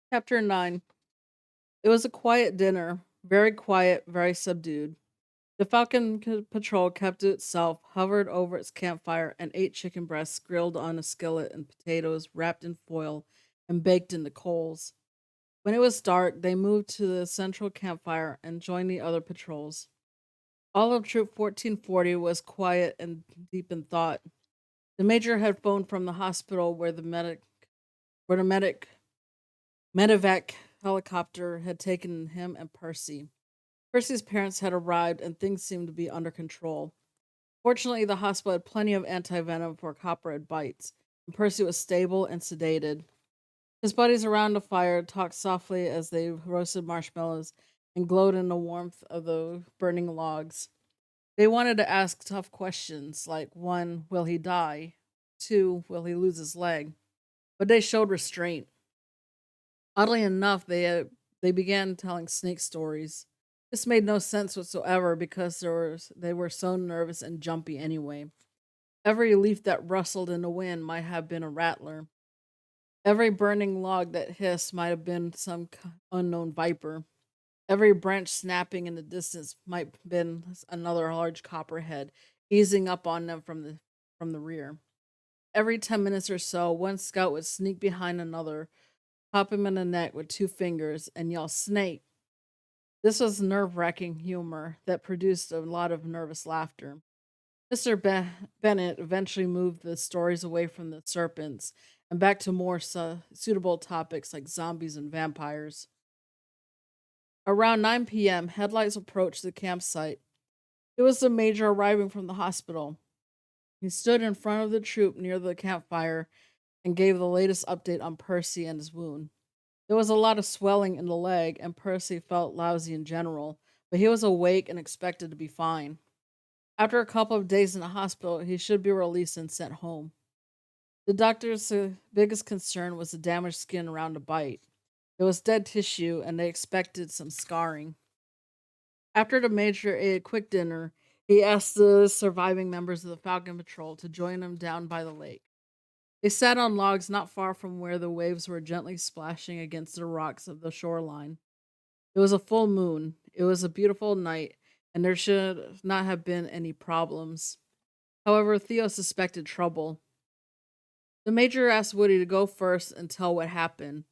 Chapter 9. It was a quiet dinner, very quiet, very subdued. The Patrol kept to itself, hovered over its campfire, and ate chicken breasts grilled on a skillet and potatoes wrapped in foil and baked in the coals. When it was dark, they moved to the central campfire and joined the other patrols. All of Troop 1440 was quiet and deep in thought. The major had phoned from the hospital where the medevac helicopter had taken him and Percy. Percy's parents had arrived and things seemed to be under control. Fortunately, the hospital had plenty of anti-venom for copperhead bites, and Percy was stable and sedated. His buddies around the fire talked softly as they roasted marshmallows and glowed in the warmth of the burning logs. They wanted to ask tough questions like, one, will he die? Two, will he lose his leg? But they showed restraint. Oddly enough, they began telling snake stories. This made no sense whatsoever because they were so nervous and jumpy anyway. Every leaf that rustled in the wind might have been a rattler. Every burning log that hissed might have been some unknown viper. Every branch snapping in the distance might have been another large copperhead easing up on them from the rear. Every 10 minutes or so, one scout would sneak behind another, pop him in the neck with two fingers, and yell, "Snake!" This was nerve-wracking humor that produced a lot of nervous laughter. Bennett eventually moved the stories away from the serpents and back to more suitable topics like zombies and vampires. Around 9 p.m., headlights approached the campsite. It was the major arriving from the hospital. He stood in front of the troop near the campfire and gave the latest update on Percy and his wound. There was a lot of swelling in the leg, and Percy felt lousy in general, but he was awake and expected to be fine. After a couple of days in the hospital, he should be released and sent home. The doctor's biggest concern was the damaged skin around the bite. There was dead tissue, and they expected some scarring. After the major ate a quick dinner, he asked the surviving members of the Falcon Patrol to join him down by the lake. They sat on logs not far from where the waves were gently splashing against the rocks of the shoreline. It was a full moon. It was a beautiful night, and there should not have been any problems. However, Theo suspected trouble. The major asked Woody to go first and tell what happened.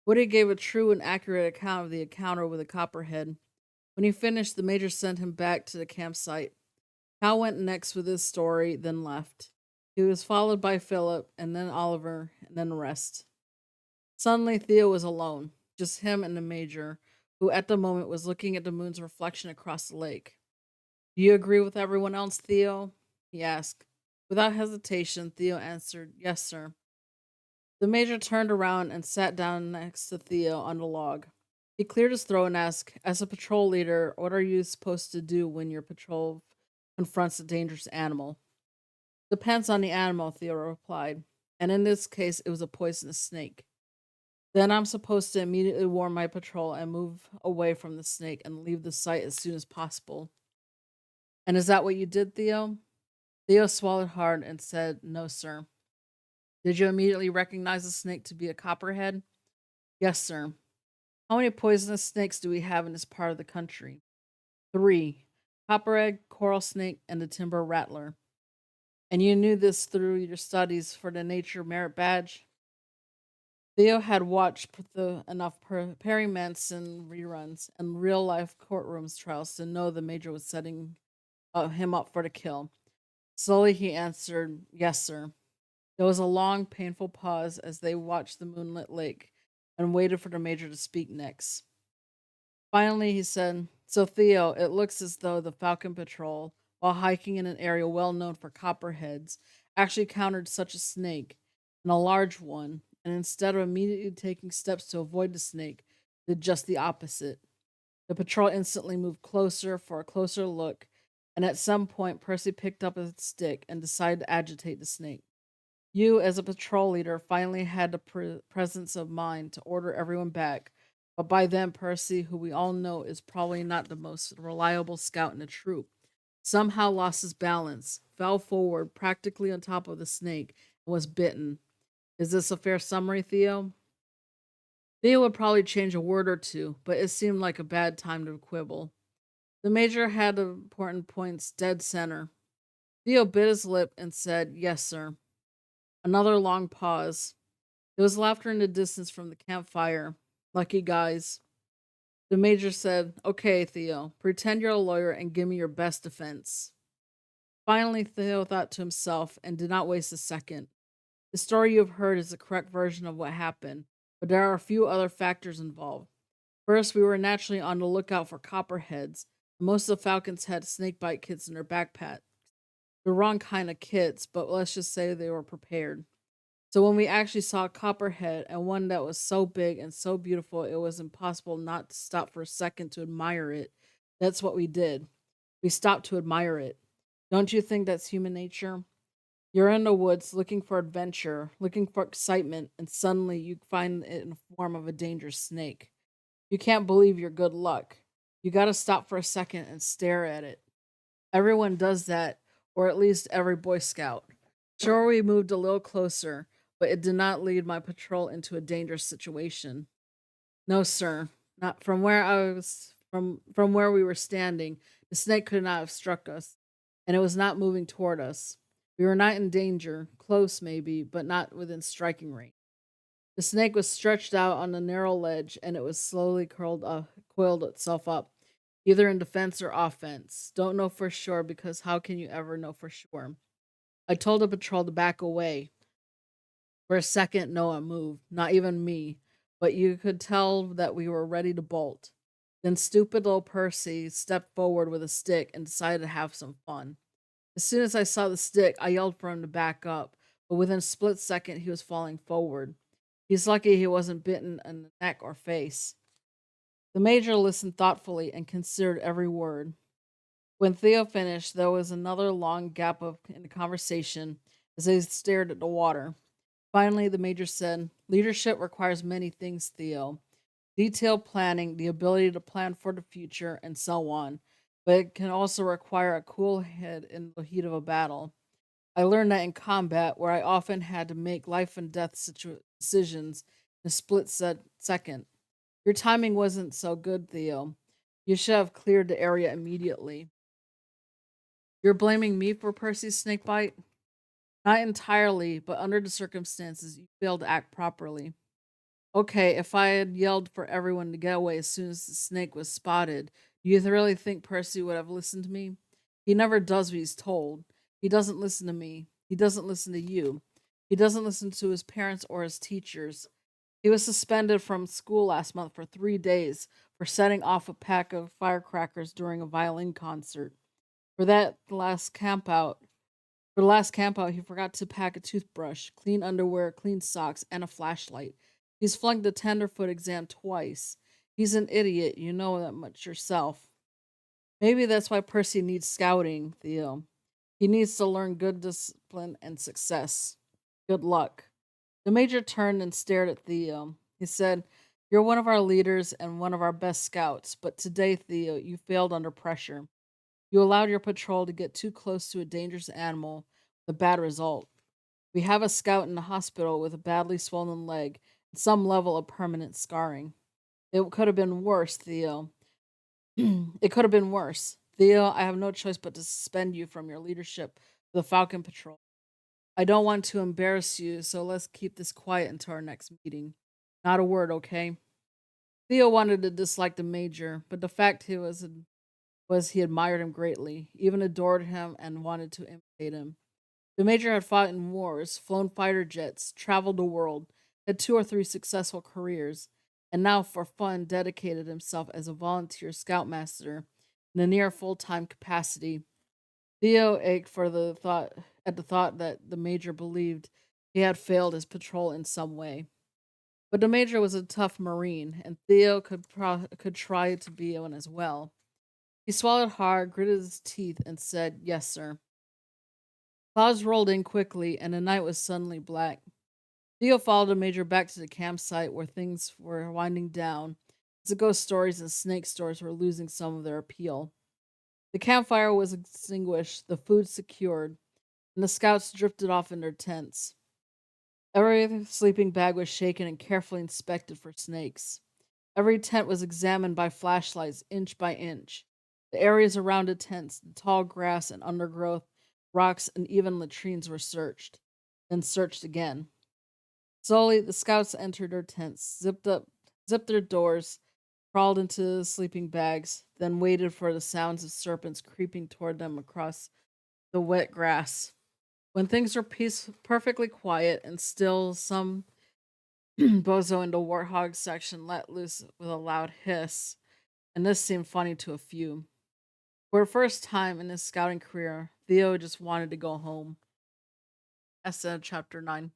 Woody gave a true and accurate account of the encounter with the copperhead. When he finished, the major sent him back to the campsite. Hal went next with his story, then left. He was followed by Philip, and then Oliver, and then the rest. Suddenly, Theo was alone, just him and the major, who at the moment was looking at the moon's reflection across the lake. Do you agree with everyone else, Theo? He asked. Without hesitation, Theo answered, "Yes, sir." The major turned around and sat down next to Theo on the log. He cleared his throat and asked, as a patrol leader, what are you supposed to do when your patrol confronts a dangerous animal? Depends on the animal, Theo replied. And in this case, it was a poisonous snake. Then I'm supposed to immediately warn my patrol and move away from the snake and leave the site as soon as possible. And is that what you did, Theo? Theo swallowed hard and said, "No, sir." Did you immediately recognize the snake to be a copperhead? Yes, sir. How many poisonous snakes do we have in this part of the country? Three: copperhead, coral snake, and the timber rattler. And you knew this through your studies for the Nature Merit Badge? Theo had watched enough Perry Manson reruns and real life courtrooms trials to know the major was setting him up for the kill. Slowly he answered, "Yes, sir." There was a long, painful pause as they watched the moonlit lake and waited for the major to speak next. Finally, he said, "So, Theo, it looks as though the Falcon Patrol, while hiking in an area well known for copperheads, actually encountered such a snake, and a large one, and instead of immediately taking steps to avoid the snake, did just the opposite. The patrol instantly moved closer for a closer look, and at some point, Percy picked up a stick and decided to agitate the snake. You, as a patrol leader, finally had the presence of mind to order everyone back, but by then, Percy, who we all know is probably not the most reliable scout in the troop, somehow lost his balance, fell forward practically on top of the snake, and was bitten. Is this a fair summary, Theo?" Theo would probably change a word or two, but it seemed like a bad time to quibble. The major had the important points dead center. Theo bit his lip and said, "Yes, sir." Another long pause. There was laughter in the distance from the campfire. Lucky guys. The major said, "Okay, Theo, pretend you're a lawyer and give me your best defense." Finally, Theo thought to himself and did not waste a second. The story you have heard is the correct version of what happened, but there are a few other factors involved. First, we were naturally on the lookout for copperheads. Most of the falcons had snakebite kits in their backpack. The wrong kind of kits, but let's just say they were prepared. So when we actually saw a copperhead and one that was so big and so beautiful it was impossible not to stop for a second to admire it, that's what we did. We stopped to admire it. Don't you think that's human nature? You're in the woods looking for adventure, looking for excitement, and suddenly you find it in the form of a dangerous snake. You can't believe your good luck. You gotta stop for a second and stare at it. Everyone does that, or at least every Boy Scout. Sure, we moved a little closer, but it did not lead my patrol into a dangerous situation. No, sir. Not from where I was from where we were standing. The snake could not have struck us, and it was not moving toward us. We were not in danger, close maybe, but not within striking range. The snake was stretched out on the narrow ledge, and it was slowly coiled itself up, either in defense or offense. Don't know for sure because how can you ever know for sure? I told the patrol to back away. For a second, no one moved, not even me, but you could tell that we were ready to bolt. Then stupid little Percy stepped forward with a stick and decided to have some fun. As soon as I saw the stick, I yelled for him to back up, but within a split second, he was falling forward. He's lucky he wasn't bitten in the neck or face. The major listened thoughtfully and considered every word. When Theo finished, there was another long gap in the conversation as they stared at the water. Finally, the major said, "Leadership requires many things, Theo. Detailed planning, the ability to plan for the future, and so on. But it can also require a cool head in the heat of a battle. I learned that in combat, where I often had to make life and death decisions in a second. Your timing wasn't so good, Theo. You should have cleared the area immediately." "You're blaming me for Percy's snakebite?" "Not entirely, but under the circumstances, you failed to act properly." "Okay, if I had yelled for everyone to get away as soon as the snake was spotted, do you really think Percy would have listened to me? He never does what he's told. He doesn't listen to me. He doesn't listen to you. He doesn't listen to his parents or his teachers. He was suspended from school last month for 3 days for setting off a pack of firecrackers during a violin concert. For that last camp out, for the last camp out, he forgot to pack a toothbrush, clean underwear, clean socks, and a flashlight. He's flunked the tenderfoot exam twice. He's an idiot, you know that much yourself. Maybe that's why Percy needs scouting, Theo. He needs to learn good discipline and success. Good luck." The major turned and stared at Theo. He said, "You're one of our leaders and one of our best scouts, but today, Theo, you failed under pressure. You allowed your patrol to get too close to a dangerous animal with a bad result. We have a scout in the hospital with a badly swollen leg and some level of permanent scarring. It could have been worse, Theo. It could have been worse. Theo, I have no choice but to suspend you from your leadership of the Falcon Patrol. I don't want to embarrass you, so let's keep this quiet until our next meeting. Not a word, okay?" Theo wanted to dislike the major, but the fact was he admired him greatly, even adored him and wanted to imitate him. The major had fought in wars, flown fighter jets, traveled the world, had 2 or 3 successful careers, and now for fun dedicated himself as a volunteer scoutmaster in a near full-time capacity. Theo ached for the thought that the major believed he had failed his patrol in some way. But the major was a tough Marine, and Theo could try to be one as well. He swallowed hard, gritted his teeth, and said, "Yes, sir." Clouds rolled in quickly, and the night was suddenly black. Theo followed the major back to the campsite where things were winding down, as the ghost stories and snake stories were losing some of their appeal. The campfire was extinguished, the food secured, and the scouts drifted off in their tents. Every sleeping bag was shaken and carefully inspected for snakes. Every tent was examined by flashlights, inch by inch. The areas around the tents, the tall grass and undergrowth, rocks, and even latrines were searched, then searched again. Slowly, the scouts entered their tents, zipped their doors, crawled into sleeping bags, then waited for the sounds of serpents creeping toward them across the wet grass. When things were perfectly quiet and still, some bozo in the warthog section let loose with a loud hiss, and this seemed funny to a few. For the first time in his scouting career, Theo just wanted to go home. That's chapter 9.